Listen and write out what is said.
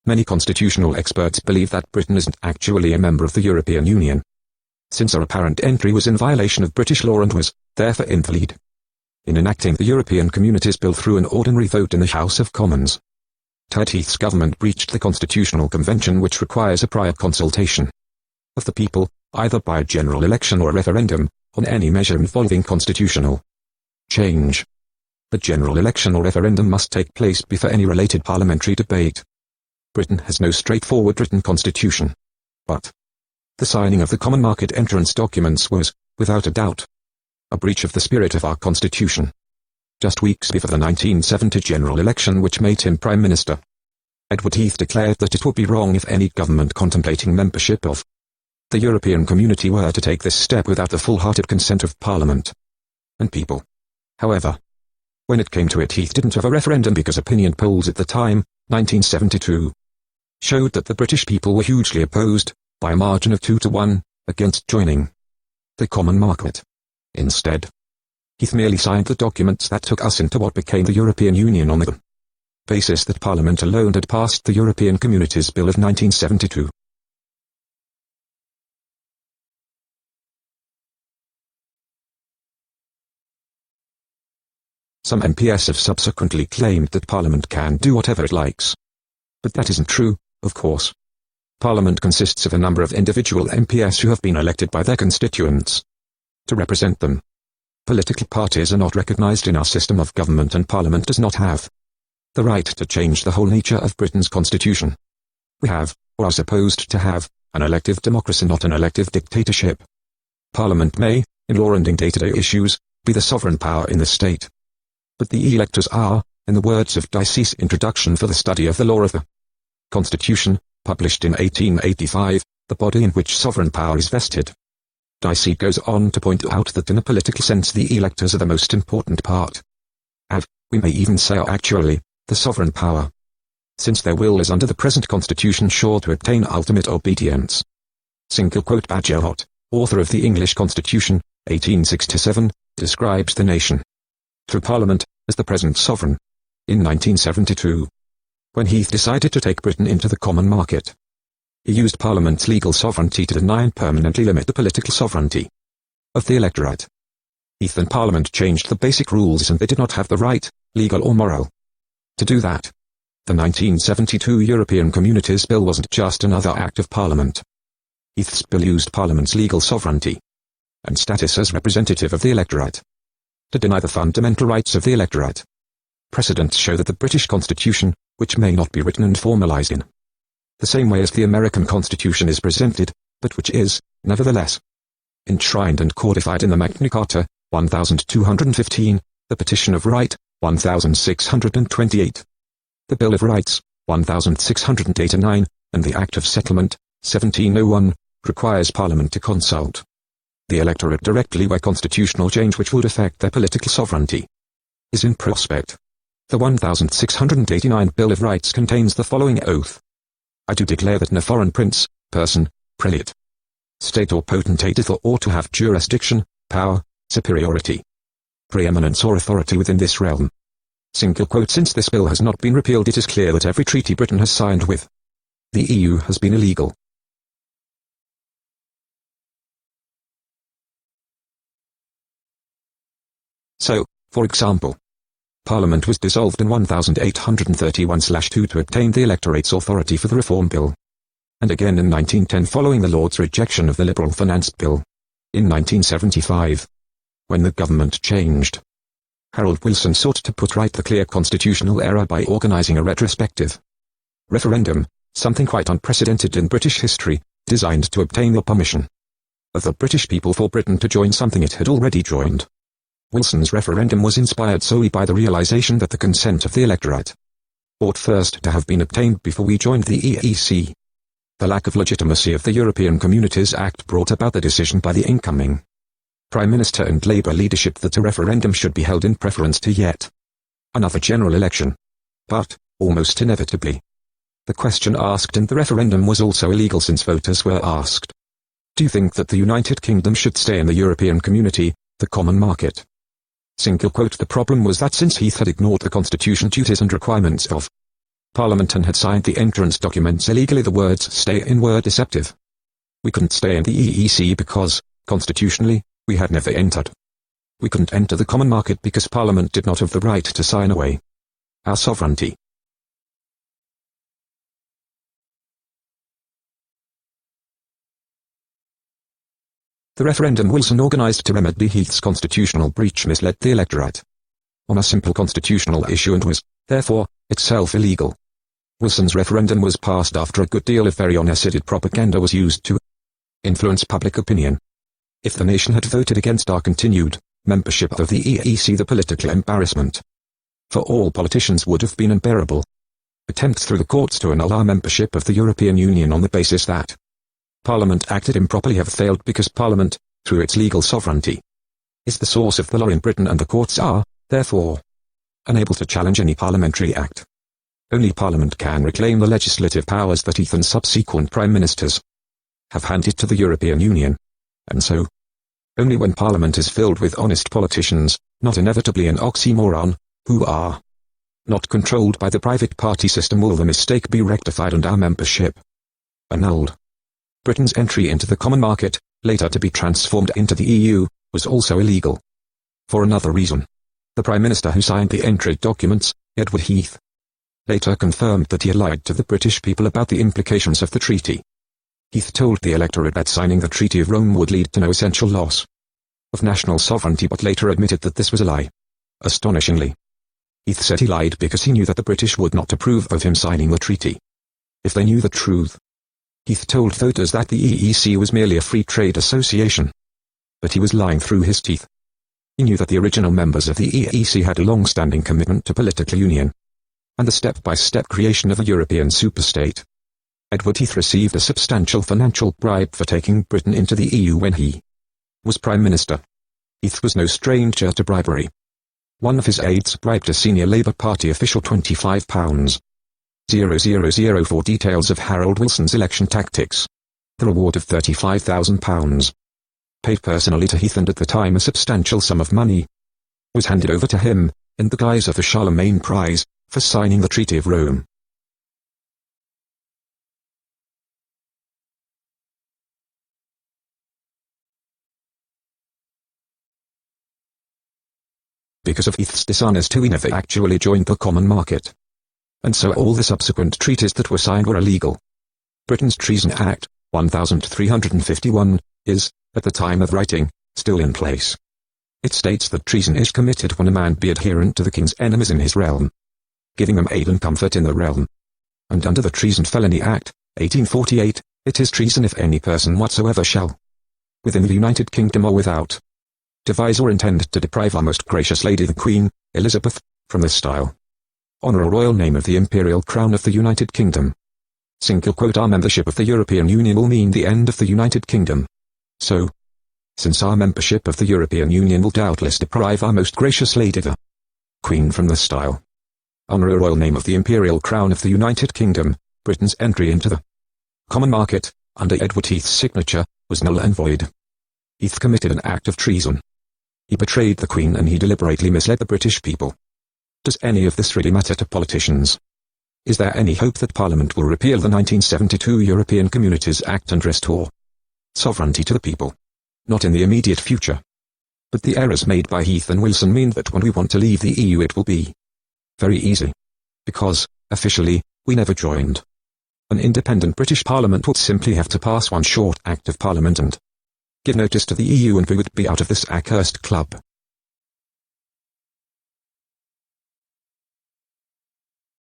Many constitutional experts believe that Britain isn't actually a member of the European Union, since our apparent entry was in violation of British law and was, therefore, invalid. In enacting the European Communities Bill through an ordinary vote in the House of Commons, Heath's government breached the Constitutional Convention, which requires a prior consultation of the people, either by a general election or a referendum, on any measure involving constitutional change. The general election or referendum must take place before any related parliamentary debate. Britain has no straightforward written constitution, but the signing of the Common Market entrance documents was, without a doubt, a breach of the spirit of our constitution. Just weeks before the 1970 general election which made him Prime Minister, Edward Heath declared that it would be wrong if any government contemplating membership of the European Community were to take this step without the full-hearted consent of Parliament and people. However, when it came to it, Heath didn't have a referendum because opinion polls at the time, 1972, showed that the British people were hugely opposed, by a margin of 2-1, against joining the Common Market. Instead, Heath merely signed the documents that took us into what became the European Union on the basis that Parliament alone had passed the European Communities Bill of 1972. Some MPs have subsequently claimed that Parliament can do whatever it likes. But that isn't true, of course. Parliament consists of a number of individual MPs who have been elected by their constituents to represent them. Political parties are not recognised in our system of government, and Parliament does not have the right to change the whole nature of Britain's constitution. We have, or are supposed to have, an elective democracy, not an elective dictatorship. Parliament may, in law and in day-to-day issues, be the sovereign power in the state. But the electors are, in the words of Dicey's Introduction for the Study of the Law of the Constitution, published in 1885, the body in which sovereign power is vested. Dicey goes on to point out that in a political sense the electors are the most important part of, we may even say are actually, the sovereign power, since their will is under the present constitution sure to obtain ultimate obedience. Bagehot, author of the English Constitution, 1867, describes the nation through Parliament as the present sovereign. In 1972, when Heath decided to take Britain into the common market, he used Parliament's legal sovereignty to deny and permanently limit the political sovereignty of the electorate. Heath and Parliament changed the basic rules, and they did not have the right, legal or moral, to do that. The 1972 European Communities Bill wasn't just another act of Parliament. Heath's bill used Parliament's legal sovereignty and status as representative of the electorate to deny the fundamental rights of the electorate. Precedents show that the British Constitution, which may not be written and formalised in the same way as the American Constitution is presented, but which is, nevertheless, enshrined and codified in the Magna Carta, 1215, the Petition of Right, 1628, the Bill of Rights, 1689, and the Act of Settlement, 1701, requires Parliament to consult the electorate directly where constitutional change which would affect their political sovereignty is in prospect. The 1689 Bill of Rights contains the following oath: I do declare that no foreign prince, person, prelate, state or potentate is or ought to have jurisdiction, power, superiority, preeminence or authority within this realm. Since this bill has not been repealed, it is clear that every treaty Britain has signed with the EU has been illegal. So, for example, Parliament was dissolved in 1831/2 to obtain the electorate's authority for the Reform Bill, and again in 1910 following the Lords' rejection of the Liberal Finance Bill. In 1975, when the government changed, Harold Wilson sought to put right the clear constitutional error by organising a retrospective referendum, something quite unprecedented in British history, designed to obtain the permission of the British people for Britain to join something it had already joined. Wilson's referendum was inspired solely by the realization that the consent of the electorate ought first to have been obtained before we joined the EEC. The lack of legitimacy of the European Communities Act brought about the decision by the incoming Prime Minister and Labour leadership that a referendum should be held in preference to yet another general election. But, almost inevitably, the question asked in the referendum was also illegal, since voters were asked, do you think that the United Kingdom should stay in the European Community, the common market? The problem was that since Heath had ignored the constitution duties and requirements of Parliament and had signed the entrance documents illegally. The words "stay in" were deceptive. We couldn't stay in the EEC because, constitutionally, we had never entered. We couldn't enter the common market because Parliament did not have the right to sign away our sovereignty. The referendum Wilson organised to remedy Heath's constitutional breach misled the electorate on a simple constitutional issue and was, therefore, itself illegal. Wilson's referendum was passed after a good deal of very unacided propaganda was used to influence public opinion. If the nation had voted against our continued membership of the EEC, the political embarrassment for all politicians would have been unbearable. Attempts through the courts to annul our membership of the European Union on the basis that Parliament acted improperly have failed because Parliament, through its legal sovereignty, is the source of the law in Britain, and the courts are, therefore, unable to challenge any parliamentary act. Only Parliament can reclaim the legislative powers that Heath and subsequent Prime Ministers have handed to the European Union. And so, only when Parliament is filled with honest politicians, not inevitably an oxymoron, who are not controlled by the private party system, will the mistake be rectified and our membership annulled. Britain's entry into the common market, later to be transformed into the EU, was also illegal. For another reason. The Prime Minister who signed the entry documents, Edward Heath, later confirmed that he had lied to the British people about the implications of the treaty. Heath told the electorate that signing the Treaty of Rome would lead to no essential loss of national sovereignty, but later admitted that this was a lie. Astonishingly, Heath said he lied because he knew that the British would not approve of him signing the treaty if they knew the truth. Heath told voters that the EEC was merely a free trade association. But he was lying through his teeth. He knew that the original members of the EEC had a long-standing commitment to political union and the step-by-step creation of a European superstate. Edward Heath received a substantial financial bribe for taking Britain into the EU when he was Prime Minister. Heath was no stranger to bribery. One of his aides bribed a senior Labour Party official £25,000 for details of Harold Wilson's election tactics. The reward of £35,000, paid personally to Heath, and at the time a substantial sum of money, was handed over to him, in the guise of the Charlemagne Prize, for signing the Treaty of Rome. Because of Heath's dishonesty, we never actually joined the common market. And so all the subsequent treaties that were signed were illegal. Britain's Treason Act, 1351, is, at the time of writing, still in place. It states that treason is committed when a man be adherent to the king's enemies in his realm, giving them aid and comfort in the realm. And under the Treason Felony Act, 1848, it is treason if any person whatsoever shall, within the United Kingdom or without, devise or intend to deprive our most gracious Lady the Queen, Elizabeth, from this style, honour or royal name of the imperial crown of the United Kingdom. Our membership of the European Union will mean the end of the United Kingdom. So, since our membership of the European Union will doubtless deprive our most gracious Lady the Queen from this style, honour or royal name of the imperial crown of the United Kingdom, Britain's entry into the common market, under Edward Heath's signature, was null and void. Heath committed an act of treason. He betrayed the Queen and he deliberately misled the British people. Does any of this really matter to politicians? Is there any hope that Parliament will repeal the 1972 European Communities Act and restore sovereignty to the people? Not in the immediate future. But the errors made by Heath and Wilson mean that when we want to leave the EU it will be very easy. Because, officially, we never joined. An independent British Parliament would simply have to pass one short Act of Parliament and give notice to the EU, and we would be out of this accursed club.